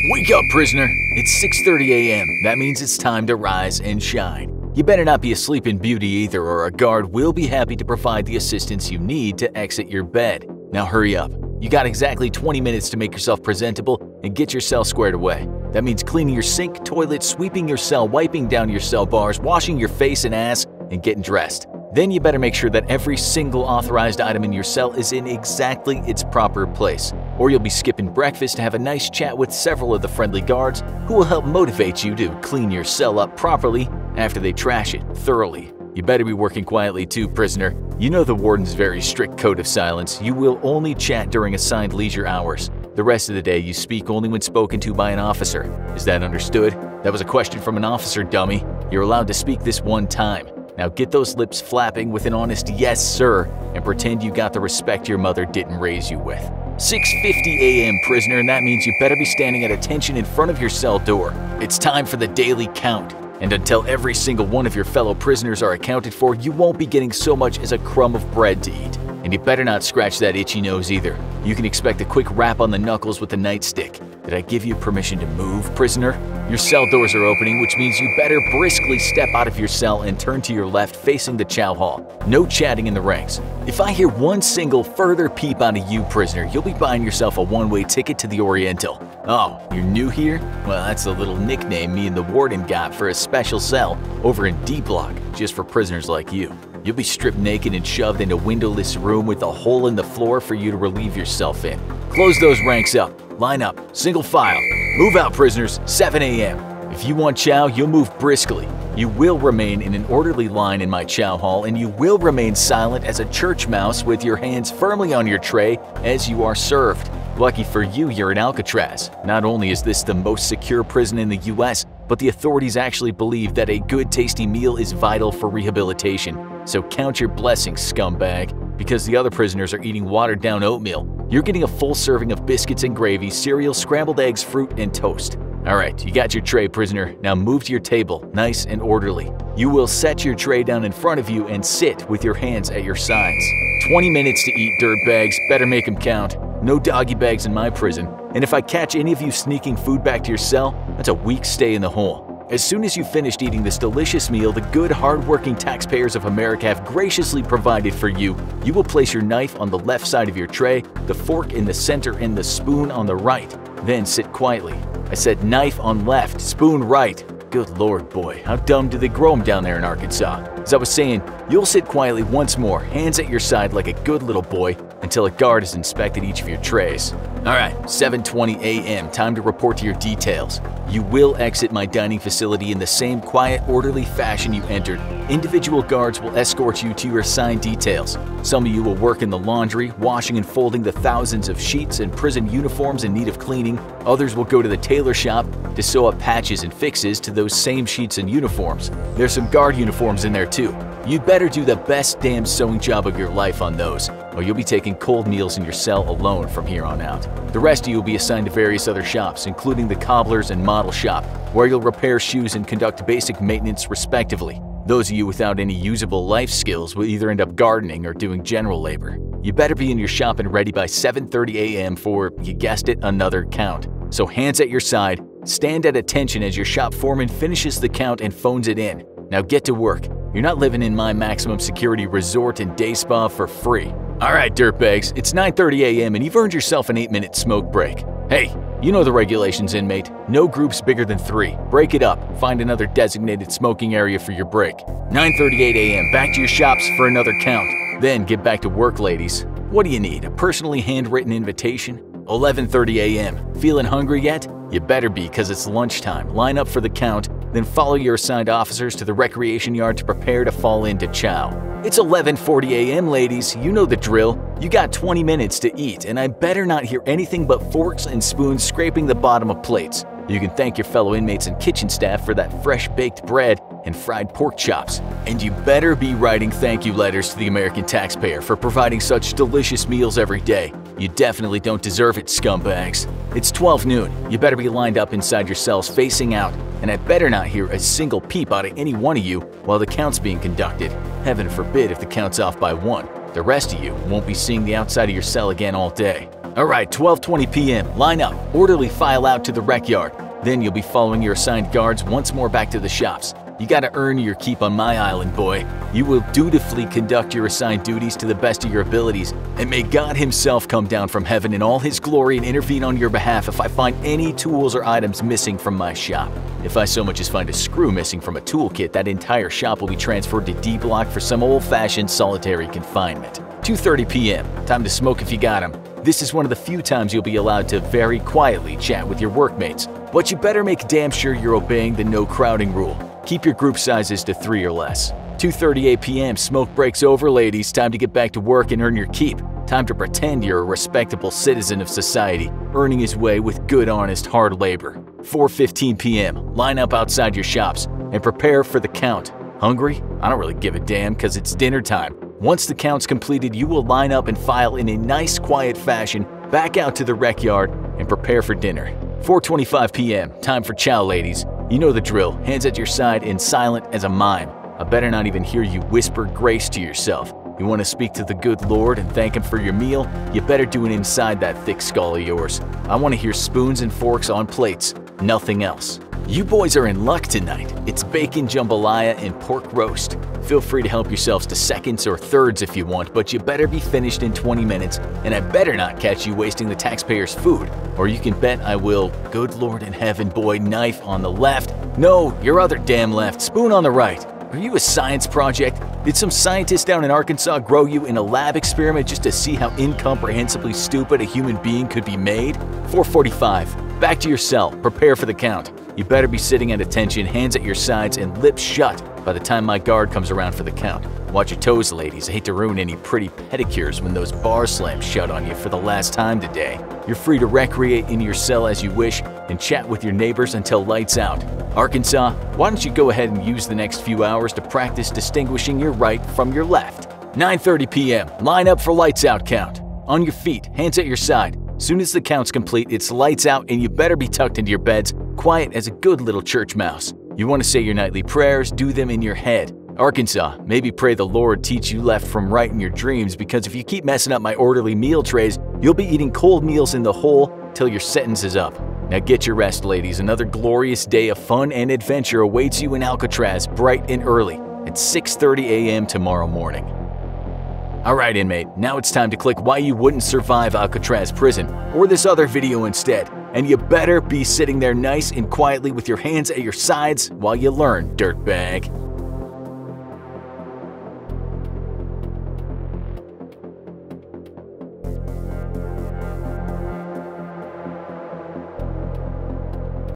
Wake up, prisoner! It's 6:30 a.m. That means it's time to rise and shine. You better not be asleep in beauty either, or a guard will be happy to provide the assistance you need to exit your bed. Now hurry up. You got exactly 20 minutes to make yourself presentable and get your cell squared away. That means cleaning your sink, toilet, sweeping your cell, wiping down your cell bars, washing your face and ass, and getting dressed. Then you better make sure that every single authorized item in your cell is in exactly its proper place. Or you'll be skipping breakfast to have a nice chat with several of the friendly guards who will help motivate you to clean your cell up properly after they trash it thoroughly. You better be working quietly too, prisoner. You know the warden's very strict code of silence. You will only chat during assigned leisure hours. The rest of the day you speak only when spoken to by an officer. Is that understood? That was a question from an officer, dummy. You're allowed to speak this one time. Now get those lips flapping with an honest yes sir and pretend you got the respect your mother didn't raise you with. 6:50 a.m. prisoner, and that means you better be standing at attention in front of your cell door. It's time for the daily count. And until every single one of your fellow prisoners are accounted for, you won't be getting so much as a crumb of bread to eat. And you better not scratch that itchy nose either. You can expect a quick rap on the knuckles with a nightstick. Did I give you permission to move, prisoner? Your cell doors are opening, which means you better briskly step out of your cell and turn to your left facing the chow hall. No chatting in the ranks. If I hear one single further peep out of you, prisoner, you'll be buying yourself a one-way ticket to the Oriental. Oh, you're new here? Well, that's the little nickname me and the warden got for a special cell over in D Block, just for prisoners like you. You'll be stripped naked and shoved in a windowless room with a hole in the floor for you to relieve yourself in. Close those ranks up. Line up. Single file. Move out, prisoners. 7 a.m. If you want chow, you'll move briskly. You will remain in an orderly line in my chow hall, and you will remain silent as a church mouse with your hands firmly on your tray as you are served. Lucky for you, you're in Alcatraz. Not only is this the most secure prison in the US, but the authorities actually believe that a good tasty meal is vital for rehabilitation. So count your blessings, scumbag. Because the other prisoners are eating watered-down oatmeal, you're getting a full serving of biscuits and gravy, cereal, scrambled eggs, fruit, and toast. Alright, you got your tray, prisoner. Now move to your table, nice and orderly. You will set your tray down in front of you and sit with your hands at your sides. 20 minutes to eat, dirtbags. Better make them count. No doggy bags in my prison. And if I catch any of you sneaking food back to your cell, that's a week's stay in the hole. As soon as you've finished eating this delicious meal the good, hard-working taxpayers of America have graciously provided for you, you will place your knife on the left side of your tray, the fork in the center, and the spoon on the right. Then sit quietly. I said knife on left, spoon right. Good Lord, boy, how dumb do they grow them down there in Arkansas? As I was saying, you'll sit quietly once more, hands at your side like a good little boy, until a guard has inspected each of your trays. Alright, 7:20 a.m., time to report to your details. You will exit my dining facility in the same quiet, orderly fashion you entered. Individual guards will escort you to your assigned details. Some of you will work in the laundry, washing and folding the thousands of sheets and prison uniforms in need of cleaning. Others will go to the tailor shop to sew up patches and fixes to those same sheets and uniforms. There's some guard uniforms in there too. You'd better do the best damn sewing job of your life on those, or you'll be taking cold meals in your cell alone from here on out. The rest of you will be assigned to various other shops, including the cobbler's and model shop, where you'll repair shoes and conduct basic maintenance respectively. Those of you without any usable life skills will either end up gardening or doing general labor. You better be in your shop and ready by 7:30 a.m. for, you guessed it, another count. So hands at your side, stand at attention as your shop foreman finishes the count and phones it in. Now get to work. You're not living in my maximum security resort and day spa for free. Alright, dirtbags, it's 9:30 a.m. and you've earned yourself an 8-minute smoke break. Hey, you know the regulations, inmate. No groups bigger than 3. Break it up. Find another designated smoking area for your break. 9:38 a.m. Back to your shops for another count. Then get back to work, ladies. What do you need? A personally handwritten invitation? 11:30 a.m. Feeling hungry yet? You better be, because it's lunchtime. Line up for the count, then follow your assigned officers to the recreation yard to prepare to fall into chow. It's 11:40 a.m., ladies. You know the drill. You got 20 minutes to eat, and I better not hear anything but forks and spoons scraping the bottom of plates. You can thank your fellow inmates and kitchen staff for that fresh-baked bread and fried pork chops. And you better be writing thank you letters to the American taxpayer for providing such delicious meals every day. You definitely don't deserve it, scumbags. It's 12 noon. You better be lined up inside your cells facing out, and I better not hear a single peep out of any one of you while the count's being conducted. Heaven forbid if the count's off by 1. The rest of you won't be seeing the outside of your cell again all day. Alright, 12:20 p.m. Line up, orderly file out to the rec yard. Then you'll be following your assigned guards once more back to the shops. You gotta earn your keep on my island, boy. You will dutifully conduct your assigned duties to the best of your abilities, and may God himself come down from heaven in all his glory and intervene on your behalf if I find any tools or items missing from my shop. If I so much as find a screw missing from a toolkit, that entire shop will be transferred to D Block for some old-fashioned solitary confinement. 2:30 p.m. Time to smoke if you got 'em. This is one of the few times you'll be allowed to very quietly chat with your workmates, but you better make damn sure you're obeying the no crowding rule. Keep your group sizes to 3 or less. 2:38 p.m. Smoke breaks over, ladies. Time to get back to work and earn your keep. Time to pretend you're a respectable citizen of society, earning his way with good, honest, hard labor. 4:15 p.m. Line up outside your shops and prepare for the count. Hungry? I don't really give a damn because it's dinner time. Once the count's completed, you will line up and file in a nice, quiet fashion back out to the rec yard and prepare for dinner. 4:25 p.m. Time for chow, ladies. You know the drill. Hands at your side and silent as a mime. I better not even hear you whisper grace to yourself. You want to speak to the good Lord and thank him for your meal? You better do it inside that thick skull of yours. I want to hear spoons and forks on plates, nothing else. You boys are in luck tonight. It's bacon jambalaya and pork roast. Feel free to help yourselves to seconds or thirds if you want, but you better be finished in 20 minutes, and I better not catch you wasting the taxpayers' food, or you can bet I will. Good Lord in heaven, boy, knife on the left. No, your other damn left, spoon on the right. Are you a science project? Did some scientist down in Arkansas grow you in a lab experiment just to see how incomprehensibly stupid a human being could be made? 4:45. Back to your cell. Prepare for the count. You better be sitting at attention, hands at your sides, and lips shut by the time my guard comes around for the count. Watch your toes, ladies. I hate to ruin any pretty pedicures when those bars slam shut on you for the last time today. You're free to recreate in your cell as you wish and chat with your neighbors until lights out. Arkansas, why don't you go ahead and use the next few hours to practice distinguishing your right from your left. 9:30 p.m. Line up for lights out count. On your feet, hands at your side. Soon as the count's complete, it's lights out and you better be tucked into your beds, quiet as a good little church mouse. You want to say your nightly prayers, do them in your head. Arkansas, maybe pray the Lord teach you left from right in your dreams, because if you keep messing up my orderly meal trays, you'll be eating cold meals in the hole till your sentence is up. Now get your rest, ladies. Another glorious day of fun and adventure awaits you in Alcatraz bright and early at 6:30 a.m. tomorrow morning. Alright, inmate, now it's time to click why you wouldn't survive Alcatraz Prison, or this other video instead. And you better be sitting there nice and quietly with your hands at your sides while you learn, dirtbag.